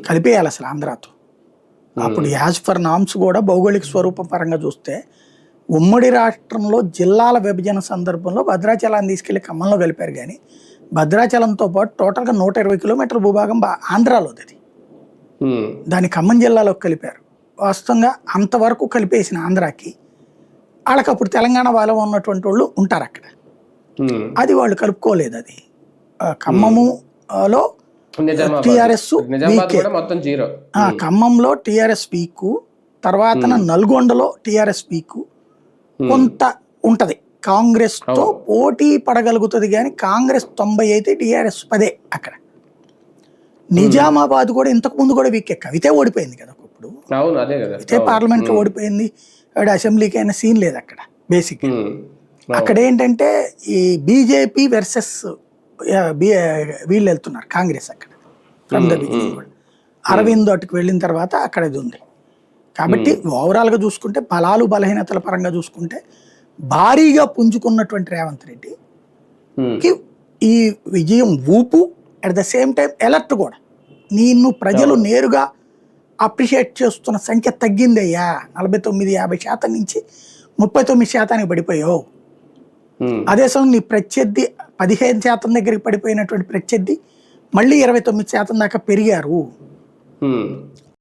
కలిపేయాలి అసలు ఆంధ్రాతో. అప్పుడు as for norms కూడా భౌగోళిక స్వరూపం పరంగా చూస్తే ఉమ్మడి రాష్ట్రంలో జిల్లాల విభజన సందర్భంలో భద్రాచలాన్ని తీసుకెళ్లి ఖమ్మంలో కలిపారు. కానీ భద్రాచలంతో పాటు టోటల్గా 120 కిలోమీటర్ల భూభాగం ఆంధ్రాలోది. అది దాన్ని ఖమ్మం జిల్లాలోకి కలిపారు. వాస్తవంగా అంతవరకు కలిపేసిన ఆంధ్రాకి వాళ్ళకి అప్పుడు తెలంగాణ వాళ్ళ ఉన్నటువంటి వాళ్ళు ఉంటారు అక్కడ. అది వాళ్ళు కలుపుకోలేదు. అది ఖమ్మములో టిఆర్ఎస్ ఖమ్మంలో టిఆర్ఎస్ వీక్, తర్వాత నల్గొండలో టిఆర్ఎస్ వీక్ కొంత ఉంటది. కాంగ్రెస్ తో పోటీ పడగలుగుతుంది కానీ కాంగ్రెస్ 90 అయితే టిఆర్ఎస్ 10 అక్కడ. నిజామాబాద్ కూడా ఇంతకు ముందు కూడా వీక్ కవితే ఓడిపోయింది కదా ఒకప్పుడు. కవితే పార్లమెంట్ లో ఓడిపోయింది. అసెంబ్లీకి అయిన సీన్ లేదు అక్కడ. బేసిక్ అక్కడ ఏంటంటే ఈ బీజేపీ వర్సెస్ వీళ్ళు వెళ్తున్నారు కాంగ్రెస్ అక్కడ ఫ్రమ్ ద బిగినింగ్. అరవింద్ అటుకు వెళ్ళిన తర్వాత అక్కడ ఇది ఉంది. కాబట్టి ఓవరాల్గా చూసుకుంటే బలాలు బలహీనతల పరంగా చూసుకుంటే భారీగా పుంజుకున్నటువంటి రేవంత్ రెడ్డికి ఈ విజయం ఊపు, at the same time alert కూడా. నిన్ను ప్రజలు నేరుగా అప్రిషియేట్ చేస్తున్న సంఖ్య తగ్గిందయ్యా. 49-50% నుంచి 39% పడిపోయావు. అదే సమయం నీ ప్రత్యర్థి 15% దగ్గరికి పడిపోయినటువంటి ప్రత్యర్థి మళ్ళీ 29% దాకా పెరిగారు.